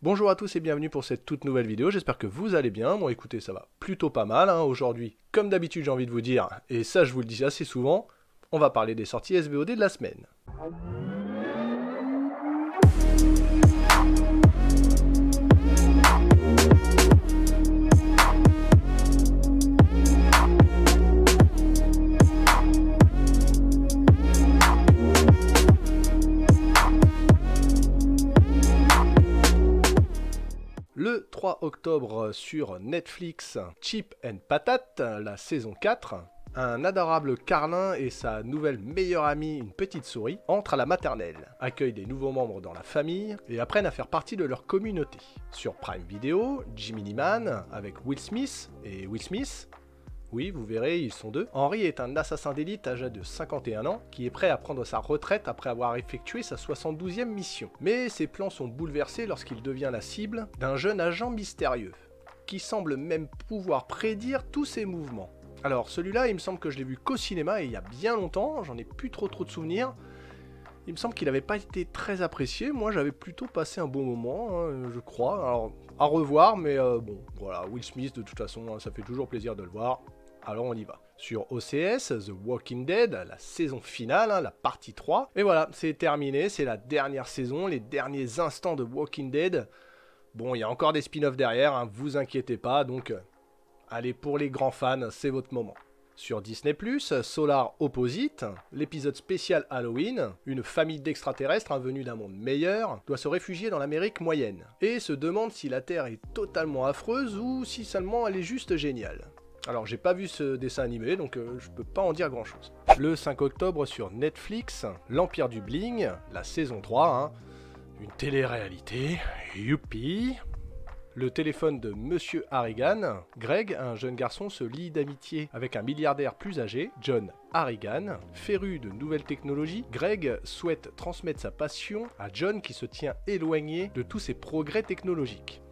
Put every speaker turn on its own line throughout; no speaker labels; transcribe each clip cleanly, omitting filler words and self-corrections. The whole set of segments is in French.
Bonjour à tous et bienvenue pour cette toute nouvelle vidéo, j'espère que vous allez bien. Bon écoutez, ça va plutôt pas mal aujourd'hui. Comme d'habitude j'ai envie de vous dire, et ça je vous le dis assez souvent, on va parler des sorties SVOD de la semaine. Le 3 octobre sur Netflix, Chip and Patate, la saison 4, un adorable Carlin et sa nouvelle meilleure amie, une petite souris, entrent à la maternelle, accueillent des nouveaux membres dans la famille et apprennent à faire partie de leur communauté. Sur Prime Video, Jiminy Man avec Will Smith et Will Smith. Oui, vous verrez, ils sont deux. Henry est un assassin d'élite âgé de 51 ans qui est prêt à prendre sa retraite après avoir effectué sa 72e mission. Mais ses plans sont bouleversés lorsqu'il devient la cible d'un jeune agent mystérieux, qui semble même pouvoir prédire tous ses mouvements. Alors celui-là, il me semble que je l'ai vu qu'au cinéma et il y a bien longtemps, j'en ai plus trop de souvenirs. Il me semble qu'il n'avait pas été très apprécié, moi j'avais plutôt passé un bon moment, je crois. Alors à revoir, mais bon, voilà, Will Smith de toute façon, ça fait toujours plaisir de le voir. Alors on y va. Sur OCS, The Walking Dead, la saison finale, la partie 3. Et voilà, c'est terminé, c'est la dernière saison, les derniers instants de Walking Dead. Bon, il y a encore des spin-offs derrière, vous inquiétez pas, donc allez, pour les grands fans, c'est votre moment. Sur Disney+, Solar Opposite, l'épisode spécial Halloween, une famille d'extraterrestres venus d'un monde meilleur doit se réfugier dans l'Amérique moyenne, et se demande si la Terre est totalement affreuse ou si seulement elle est juste géniale. Alors j'ai pas vu ce dessin animé, donc je peux pas en dire grand chose. Le 5 octobre sur Netflix, L'Empire du Bling, la saison 3, une télé-réalité, youpi. Le téléphone de Monsieur Harrigan, Greg, un jeune garçon, se lie d'amitié avec un milliardaire plus âgé, John Harrigan. Féru de nouvelles technologies, Greg souhaite transmettre sa passion à John qui se tient éloigné de tous ces progrès technologiques.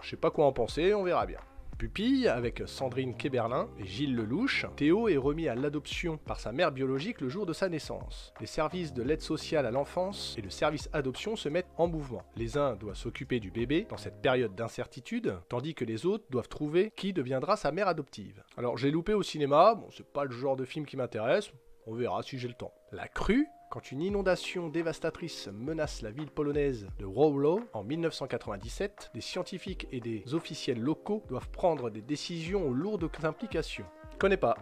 Je sais pas quoi en penser, on verra bien. Pupille, avec Sandrine Kéberlin et Gilles Lelouch, Théo est remis à l'adoption par sa mère biologique le jour de sa naissance. Les services de l'aide sociale à l'enfance et le service adoption se mettent en mouvement. Les uns doivent s'occuper du bébé dans cette période d'incertitude, tandis que les autres doivent trouver qui deviendra sa mère adoptive. Alors j'ai loupé au cinéma, bon c'est pas le genre de film qui m'intéresse, on verra si j'ai le temps. La Crue, quand une inondation dévastatrice menace la ville polonaise de Wrocław en 1997, des scientifiques et des officiels locaux doivent prendre des décisions aux lourdes implications. Connais pas.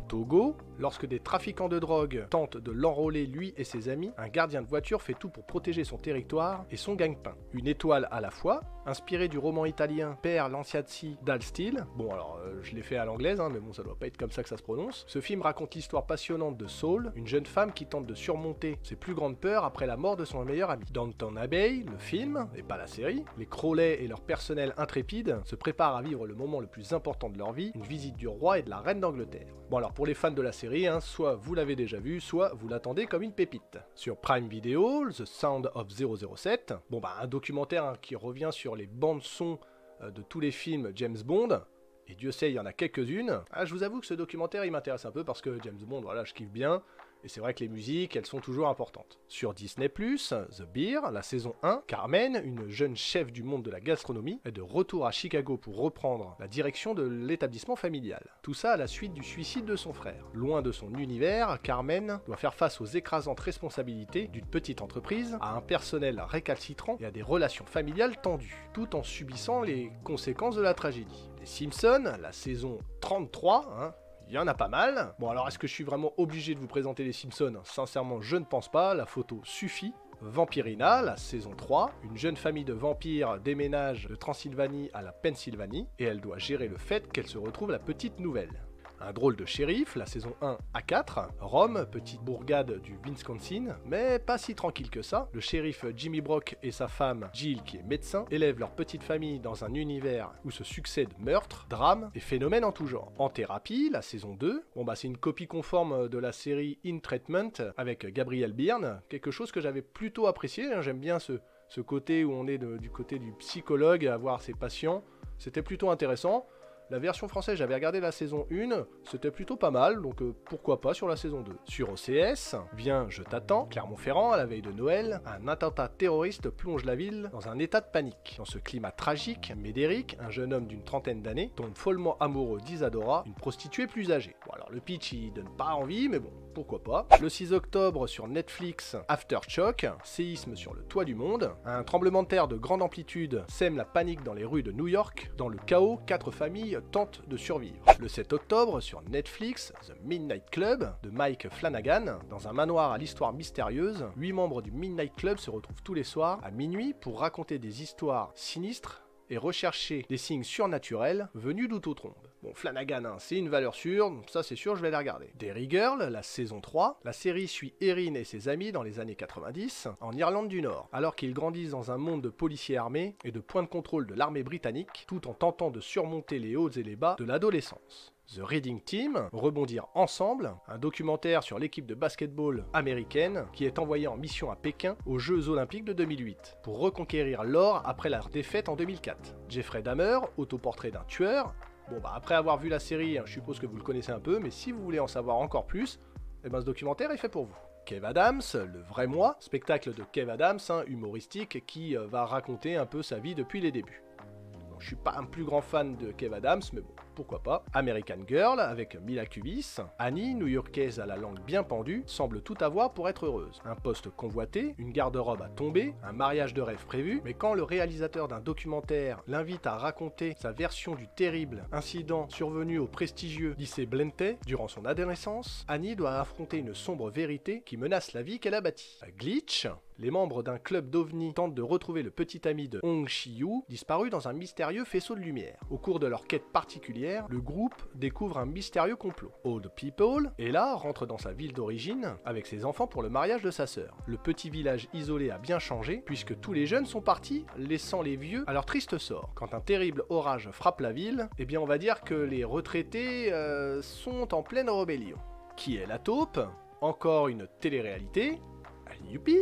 Togo, lorsque des trafiquants de drogue tentent de l'enrôler lui et ses amis, un gardien de voiture fait tout pour protéger son territoire et son gagne-pain. Une étoile à la fois, inspiré du roman italien Per Lanciazzi d'Al Steele. Bon alors je l'ai fait à l'anglaise, mais bon ça doit pas être comme ça que ça se prononce. Ce film raconte l'histoire passionnante de Saul, une jeune femme qui tente de surmonter ses plus grandes peurs après la mort de son meilleur ami. Downton Abbey, le film, et pas la série, les Crowley et leur personnel intrépide se préparent à vivre le moment le plus important de leur vie, une visite du roi et de la reine d'Angleterre. Bon alors pour les fans de la série, soit vous l'avez déjà vu, soit vous l'attendez comme une pépite. Sur Prime Video, The Sound of 007, un documentaire qui revient sur les bandes son de tous les films James Bond, et Dieu sait il y en a quelques-unes. Je vous avoue que ce documentaire il m'intéresse un peu parce que James Bond, voilà, je kiffe bien, et c'est vrai que les musiques, elles sont toujours importantes. Sur Disney+, The Beer, la saison 1, Carmen, une jeune chef du monde de la gastronomie, est de retour à Chicago pour reprendre la direction de l'établissement familial. Tout ça à la suite du suicide de son frère. Loin de son univers, Carmen doit faire face aux écrasantes responsabilités d'une petite entreprise, à un personnel récalcitrant et à des relations familiales tendues, tout en subissant les conséquences de la tragédie. Les Simpsons, la saison 33, il y en a pas mal. Bon alors est-ce que je suis vraiment obligé de vous présenter les Simpsons? Sincèrement je ne pense pas, la photo suffit. Vampirina, la saison 3, une jeune famille de vampires déménage de Transylvanie à la Pennsylvanie et elle doit gérer le fait qu'elle se retrouve la petite nouvelle. Un drôle de shérif, la saison 1 à 4, Rome, petite bourgade du Wisconsin, mais pas si tranquille que ça. Le shérif Jimmy Brock et sa femme Jill, qui est médecin, élèvent leur petite famille dans un univers où se succèdent meurtres, drames et phénomènes en tout genre. En thérapie, la saison 2, c'est une copie conforme de la série In Treatment avec Gabriel Byrne, quelque chose que j'avais plutôt apprécié, j'aime bien ce côté où on est du côté du psychologue à voir ses patients, c'était plutôt intéressant. La version française, j'avais regardé la saison 1, c'était plutôt pas mal, donc pourquoi pas sur la saison 2. Sur OCS, Viens, je t'attends, Clermont-Ferrand, à la veille de Noël, un attentat terroriste plonge la ville dans un état de panique. Dans ce climat tragique, Médéric, un jeune homme d'une trentaine d'années, tombe follement amoureux d'Isadora, une prostituée plus âgée. Bon alors le pitch il donne pas envie, mais bon, pourquoi pas. Le 6 octobre sur Netflix, Aftershock, séisme sur le toit du monde. Un tremblement de terre de grande amplitude sème la panique dans les rues de New York. Dans le chaos, 4 familles tentent de survivre. Le 7 octobre sur Netflix, The Midnight Club de Mike Flanagan. Dans un manoir à l'histoire mystérieuse, 8 membres du Midnight Club se retrouvent tous les soirs à minuit pour raconter des histoires sinistres et rechercher des signes surnaturels venus d'outre-tombe. Bon, Flanagan, hein, c'est une valeur sûre, ça c'est sûr, je vais la regarder. Derry Girl, la saison 3, la série suit Erin et ses amis dans les années 90, en Irlande du Nord, alors qu'ils grandissent dans un monde de policiers armés et de points de contrôle de l'armée britannique, tout en tentant de surmonter les hauts et les bas de l'adolescence. The Reading Team, Rebondir ensemble, un documentaire sur l'équipe de basketball américaine qui est envoyée en mission à Pékin aux Jeux Olympiques de 2008 pour reconquérir l'or après leur défaite en 2004. Jeffrey Dahmer, autoportrait d'un tueur. Bon bah après avoir vu la série, je suppose que vous le connaissez un peu, mais si vous voulez en savoir encore plus, eh ben ce documentaire est fait pour vous. Kev Adams, Le Vrai Moi, spectacle de Kev Adams, humoristique, qui va raconter un peu sa vie depuis les débuts. Bon, je suis pas un plus grand fan de Kev Adams, mais bon, pourquoi pas. American Girl, avec Mila Kunis. Annie, new-yorkaise à la langue bien pendue, semble tout avoir pour être heureuse. Un poste convoité, une garde-robe à tomber, un mariage de rêve prévu, mais quand le réalisateur d'un documentaire l'invite à raconter sa version du terrible incident survenu au prestigieux lycée Blenty durant son adolescence, Annie doit affronter une sombre vérité qui menace la vie qu'elle a bâtie. À Glitch, les membres d'un club d'OVNI tentent de retrouver le petit ami de Hong Shi-yu, disparu dans un mystérieux faisceau de lumière. Au cours de leur quête particulière, le groupe découvre un mystérieux complot. Old People, Ella rentre dans sa ville d'origine avec ses enfants pour le mariage de sa sœur. Le petit village isolé a bien changé puisque tous les jeunes sont partis, laissant les vieux à leur triste sort. Quand un terrible orage frappe la ville, eh bien on va dire que les retraités sont en pleine rébellion. Qui est la taupe? Encore une télé-réalité. Allez, youpi!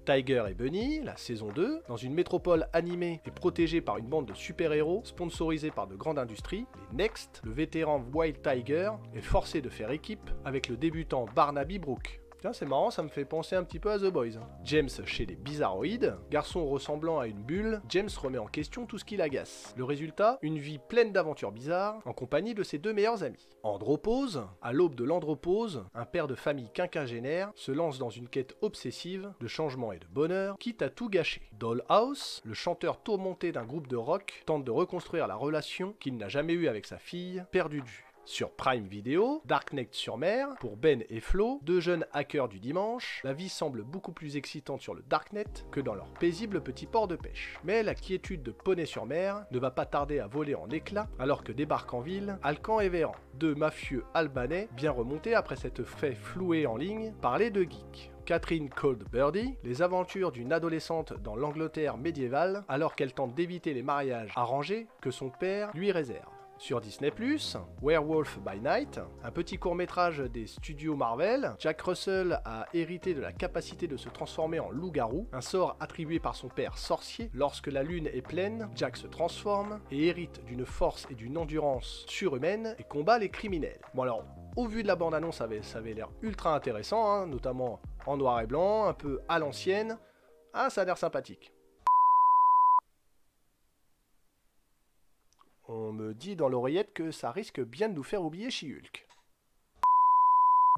Tiger et Bunny, la saison 2, dans une métropole animée et protégée par une bande de super-héros, sponsorisée par de grandes industries, les Next, le vétéran Wild Tiger est forcé de faire équipe avec le débutant Barnaby Brooke. Tiens, c'est marrant, ça me fait penser un petit peu à The Boys. James chez les Bizarroïdes, garçon ressemblant à une bulle, James remet en question tout ce qui l'agace. Le résultat, une vie pleine d'aventures bizarres, en compagnie de ses 2 meilleurs amis. Andropause, à l'aube de l'andropause, un père de famille quinquagénaire se lance dans une quête obsessive de changement et de bonheur, quitte à tout gâcher. Dollhouse, le chanteur tourmenté d'un groupe de rock, tente de reconstruire la relation qu'il n'a jamais eue avec sa fille, perdue de vue. Sur Prime Video, Darknet-sur-Mer, pour Ben et Flo, 2 jeunes hackers du dimanche, la vie semble beaucoup plus excitante sur le Darknet que dans leur paisible petit port de pêche. Mais la quiétude de Poney-sur-Mer ne va pas tarder à voler en éclats alors que débarquent en ville Alcan et Véran, 2 mafieux albanais bien remontés après s'être fait flouer en ligne par les 2 geeks. Catherine Cold Birdie, les aventures d'une adolescente dans l'Angleterre médiévale alors qu'elle tente d'éviter les mariages arrangés que son père lui réserve. Sur Disney+, Werewolf by Night, un petit court-métrage des studios Marvel, Jack Russell a hérité de la capacité de se transformer en loup-garou, un sort attribué par son père sorcier. Lorsque la lune est pleine, Jack se transforme et hérite d'une force et d'une endurance surhumaine et combat les criminels. Bon alors, au vu de la bande-annonce, ça avait l'air ultra intéressant, notamment en noir et blanc, un peu à l'ancienne. Ah, ça a l'air sympathique. On me dit dans l'oreillette que ça risque bien de nous faire oublier She-Hulk.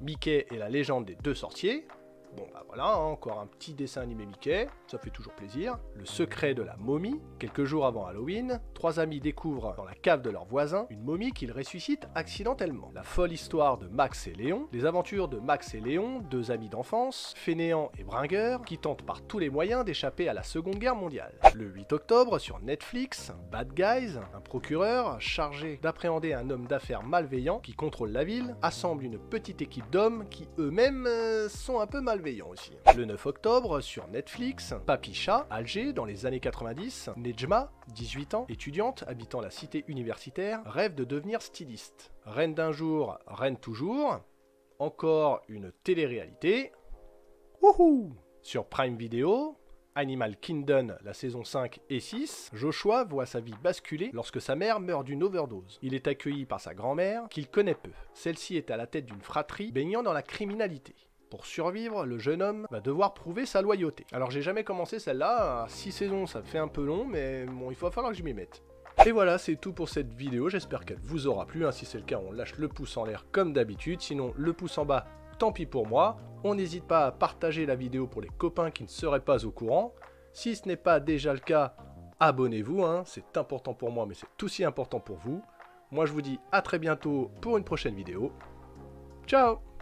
Mickey et la légende des 2 sorciers. Bon bah voilà, encore un petit dessin animé Mickey, ça fait toujours plaisir. Le secret de la momie, quelques jours avant Halloween, 3 amis découvrent dans la cave de leur voisin une momie qu'ils ressuscitent accidentellement. La folle histoire de Max et Léon, les aventures de Max et Léon, 2 amis d'enfance, fainéants et bringueurs, qui tentent par tous les moyens d'échapper à la Seconde Guerre mondiale. Le 8 octobre, sur Netflix, Bad Guys, un procureur chargé d'appréhender un homme d'affaires malveillant qui contrôle la ville, assemble une petite équipe d'hommes qui eux-mêmes sont un peu malveillants aussi. Le 9 octobre, sur Netflix, Papy Chat, Alger, dans les années 90, Nejma, 18 ans, étudiante habitant la cité universitaire, rêve de devenir styliste. Reine d'un jour, reine toujours. Encore une télé-réalité. Wouhou! Sur Prime Video, Animal Kingdom, la saison 5 et 6, Joshua voit sa vie basculer lorsque sa mère meurt d'une overdose. Il est accueilli par sa grand-mère, qu'il connaît peu. Celle-ci est à la tête d'une fratrie baignant dans la criminalité. Pour survivre, le jeune homme va devoir prouver sa loyauté. Alors j'ai jamais commencé celle-là, 6 saisons ça fait un peu long, mais bon, il va falloir que je m'y mette. Et voilà, c'est tout pour cette vidéo, j'espère qu'elle vous aura plu, si c'est le cas on lâche le pouce en l'air comme d'habitude, sinon le pouce en bas, tant pis pour moi. On n'hésite pas à partager la vidéo pour les copains qui ne seraient pas au courant. Si ce n'est pas déjà le cas, abonnez-vous, c'est important pour moi mais c'est aussi important pour vous. Moi je vous dis à très bientôt pour une prochaine vidéo. Ciao!